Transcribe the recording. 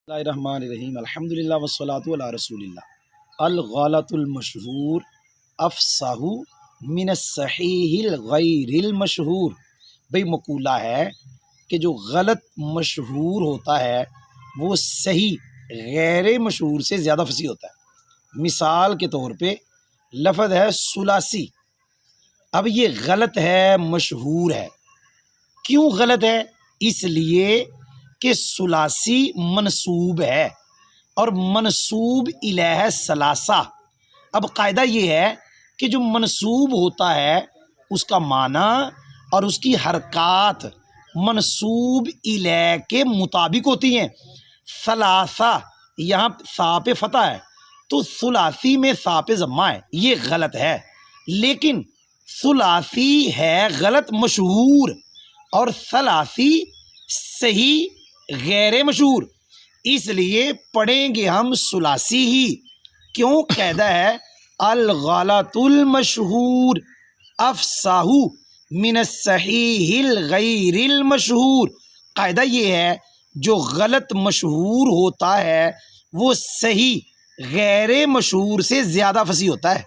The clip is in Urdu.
اللہ الرحمن الرحیم الحمدللہ والصلاۃ علی رسول اللہ۔ الغلط المشہور افصح من الصحیح الغیر المشہور۔ بھئی مقولہ ہے کہ جو غلط مشہور ہوتا ہے وہ صحیح غیر مشہور سے زیادہ فصیح ہوتا ہے۔ مثال کے طور پہ لفظ ہے ثلاثی، اب یہ غلط ہے مشہور ہے۔ کیوں غلط ہے؟ اس لیے کہ ثلاثی منسوب ہے اور منسوب الیہ ثلاثہ۔ اب قاعدہ یہ ہے کہ جو منسوب ہوتا ہے اس کا معنی اور اس کی حرکات منسوب الیہ کے مطابق ہوتی ہیں۔ ثلاثہ یہاں سا پہ فتح ہے تو ثلاثی میں سا پہ ضمہ ہے، یہ غلط ہے۔ لیکن ثلاثی ہے غلط مشہور اور ثلاثی صحیح غیر مشہور، اس لیے پڑھیں گے ہم ثلاثی ہی۔ کیوں؟ قاعدہ ہے الغلط المشہور افصح من الصحیح الغیر المشہور۔ قاعدہ یہ ہے جو غلط مشہور ہوتا ہے وہ صحیح غیر مشہور سے زیادہ فصیح ہوتا ہے۔